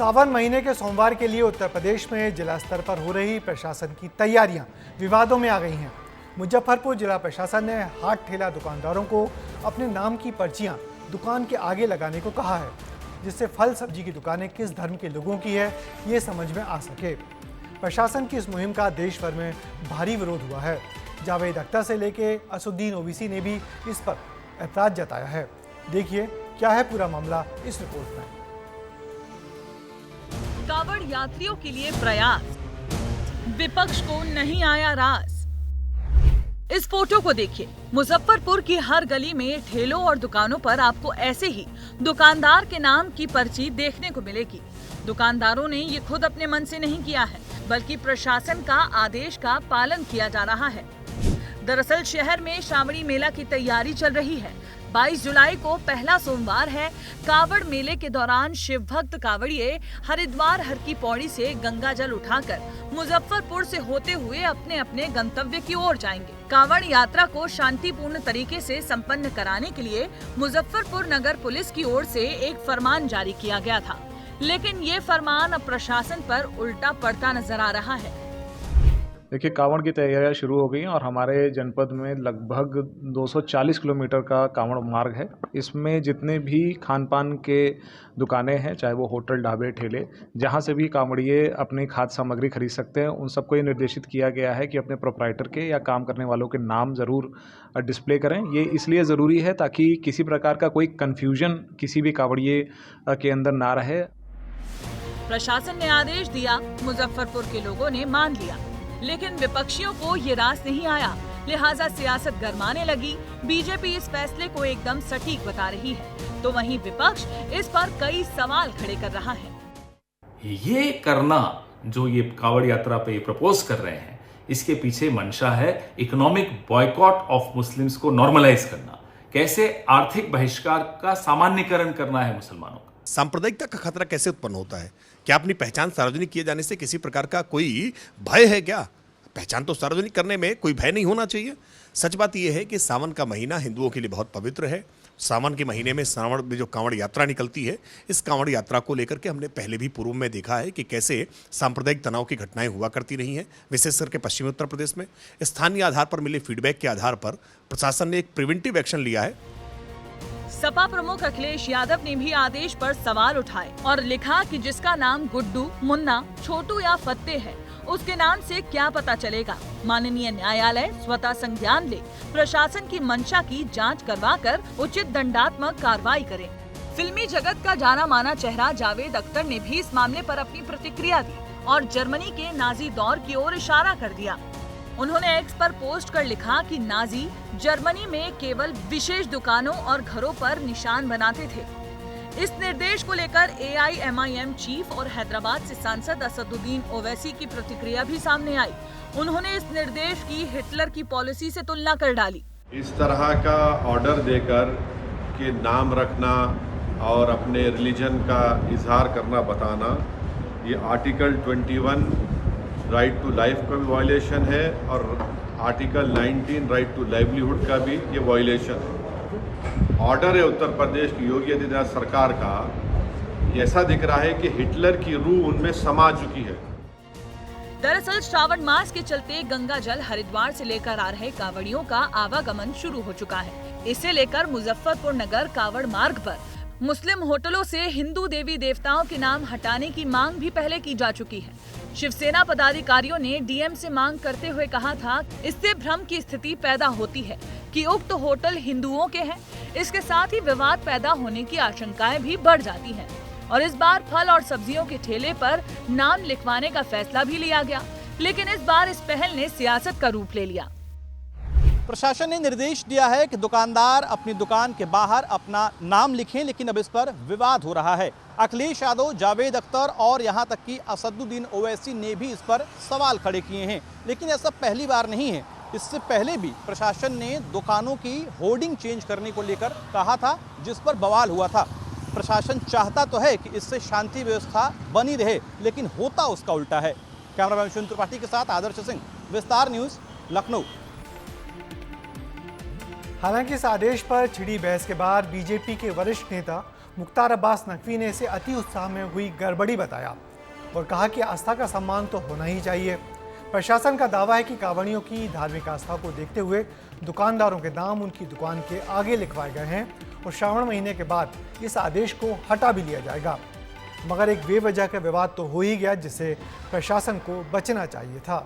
सावन महीने के सोमवार के लिए उत्तर प्रदेश में जिला स्तर पर हो रही प्रशासन की तैयारियां विवादों में आ गई हैं। मुजफ्फरपुर जिला प्रशासन ने हाट ठेला दुकानदारों को अपने नाम की पर्चियां दुकान के आगे लगाने को कहा है, जिससे फल सब्जी की दुकानें किस धर्म के लोगों की है ये समझ में आ सके। प्रशासन की इस मुहिम का देश भर में भारी विरोध हुआ है। जावेद अख्तर से लेके असदुद्दीन ओवैसी ने भी इस पर ऐतराज जताया है। देखिए क्या है पूरा मामला इस रिपोर्ट में। कांवड़ यात्रियों के लिए प्रयास, विपक्ष को नहीं आया रास। इस फोटो को देखिए। मुजफ्फरपुर की हर गली में ठेलों और दुकानों पर आपको ऐसे ही दुकानदार के नाम की पर्ची देखने को मिलेगी। दुकानदारों ने ये खुद अपने मन से नहीं किया है, बल्कि प्रशासन का आदेश का पालन किया जा रहा है। दरअसल शहर में श्रावणी मेला की तैयारी चल रही है। 22 जुलाई को पहला सोमवार है। कांवड़ मेले के दौरान शिव भक्त कांवड़िये हरिद्वार हर की पौड़ी से गंगा जल उठाकर मुजफ्फरपुर से होते हुए अपने अपने गंतव्य की ओर जाएंगे। कांवड़ यात्रा को शांतिपूर्ण तरीके से संपन्न कराने के लिए मुजफ्फरपुर नगर पुलिस की ओर से एक फरमान जारी किया गया था, लेकिन ये फरमान अब प्रशासन पर उल्टा पड़ता नजर आ रहा है। देखिए, कांवड़ की तैयारियां शुरू हो गई हैं और हमारे जनपद में लगभग 240 किलोमीटर का कांवड़ मार्ग है। इसमें जितने भी खान पान के दुकानें हैं, चाहे वो होटल, ढाबे, ठेले, जहां से भी कांवड़िये अपनी खाद्य सामग्री खरीद सकते हैं, उन सबको ये निर्देशित किया गया है कि अपने प्रोप्राइटर के या काम करने वालों के नाम ज़रूर डिस्प्ले करें। ये इसलिए ज़रूरी है ताकि किसी प्रकार का कोई कन्फ्यूजन किसी भी कांवड़िये के अंदर ना रहे। प्रशासन ने आदेश दिया, मुजफ्फरपुर के लोगों ने मान लिया, लेकिन विपक्षियों को ये रास नहीं आया, लिहाजा सियासत गरमाने लगी। बीजेपी इस फैसले को एकदम सटीक बता रही है, तो वहीं विपक्ष इस पर कई सवाल खड़े कर रहा है। ये करना जो ये कांवड़ यात्रा पे प्रपोज कर रहे हैं, इसके पीछे मंशा है इकोनॉमिक बॉयकॉट ऑफ मुस्लिम्स को नॉर्मलाइज करना। कैसे आर्थिक बहिष्कार का सामान्यकरण करना है मुसलमानों का। सांप्रदायिकता का खतरा कैसे उत्पन्न होता है? क्या अपनी पहचान सार्वजनिक किए जाने से किसी प्रकार का कोई भय है क्या? पहचान तो सार्वजनिक करने में कोई भय नहीं होना चाहिए। सच बात यह है कि सावन का महीना हिंदुओं के लिए बहुत पवित्र है। सावन के महीने में सावन में जो कांवड़ यात्रा निकलती है, इस कांवड़ यात्रा को लेकर के हमने पहले भी पूर्व में देखा है कि कैसे सांप्रदायिक तनाव की घटनाएं हुआ करती रही हैं, विशेष करके पश्चिमी उत्तर प्रदेश में। स्थानीय आधार पर मिले फीडबैक के आधार पर प्रशासन ने एक प्रिवेंटिव एक्शन लिया है। सपा प्रमुख अखिलेश यादव ने भी आदेश पर सवाल उठाए और लिखा कि जिसका नाम गुड्डू, मुन्ना, छोटू या फत्ते है, उसके नाम से क्या पता चलेगा। माननीय न्यायालय स्वतः संज्ञान ले, प्रशासन की मंशा की जांच करवाकर उचित दंडात्मक कार्रवाई करे। फिल्मी जगत का जाना माना चेहरा जावेद अख्तर ने भी इस मामले पर अपनी प्रतिक्रिया दी और जर्मनी के नाजी दौर की ओर इशारा कर दिया। उन्होंने एक्स पर पोस्ट कर लिखा कि नाजी जर्मनी में केवल विशेष दुकानों और घरों पर निशान बनाते थे। इस निर्देश को लेकर AIMIM चीफ और हैदराबाद से सांसद असदुद्दीन ओवैसी की प्रतिक्रिया भी सामने आई। उन्होंने इस निर्देश की हिटलर की पॉलिसी से तुलना कर डाली। इस तरह का ऑर्डर देकर कि नाम रखना और अपने रिलीजन का इजहार करना, बताना, ये आर्टिकल 21 राइट टू लाइफ का भी वायलेशन है और आर्टिकल 19 राइट टू लाइवलीहुड का भी ये वायलेशन है। ऑर्डर है उत्तर प्रदेश की योगी आदित्यनाथ सरकार का। ऐसा दिख रहा है कि हिटलर की रूह उनमें समा चुकी है। दरअसल श्रावण मास के चलते गंगा जल हरिद्वार से लेकर आ रहे कांवड़ियों का आवागमन शुरू हो चुका है। इसे लेकर मुजफ्फरपुर नगर कांवड़ मार्ग पर मुस्लिम होटलों से हिंदू देवी देवताओं के नाम हटाने की मांग भी पहले की जा चुकी है। शिवसेना पदाधिकारियों ने DM से मांग करते हुए कहा था, इससे भ्रम की स्थिति पैदा होती है कि उक्त होटल हिंदुओं के हैं। इसके साथ ही विवाद पैदा होने की आशंकाएं भी बढ़ जाती हैं। और इस बार फल और सब्जियों के ठेले पर नाम लिखवाने का फैसला भी लिया गया, लेकिन इस बार इस पहल ने सियासत का रूप ले लिया। प्रशासन ने निर्देश दिया है कि दुकानदार अपनी दुकान के बाहर अपना नाम लिखें, लेकिन अब इस पर विवाद हो रहा है। अखिलेश यादव, जावेद अख्तर और यहां तक कि असदुद्दीन ओवैसी ने भी इस पर सवाल खड़े किए हैं। लेकिन ऐसा पहली बार नहीं है। इससे पहले भी प्रशासन ने दुकानों की होर्डिंग चेंज करने को लेकर कहा था, जिस पर बवाल हुआ था। प्रशासन चाहता तो है कि इससे शांति व्यवस्था बनी रहे, लेकिन होता उसका उल्टा है। कैमरामैन शुन त्रिपाठी के साथ आदर्श सिंह, विस्तार न्यूज, लखनऊ। हालांकि इस आदेश पर छिड़ी बहस के बाद बीजेपी के वरिष्ठ नेता मुख्तार अब्बास नकवी ने इसे अति उत्साह में हुई गड़बड़ी बताया और कहा कि आस्था का सम्मान तो होना ही चाहिए। प्रशासन का दावा है कि कांवड़ियों की धार्मिक आस्था को देखते हुए दुकानदारों के नाम उनकी दुकान के आगे लिखवाए गए हैं और श्रावण महीने के बाद इस आदेश को हटा भी लिया जाएगा। मगर एक बेवजह का विवाद तो हो ही गया जिससे प्रशासन को बचना चाहिए था।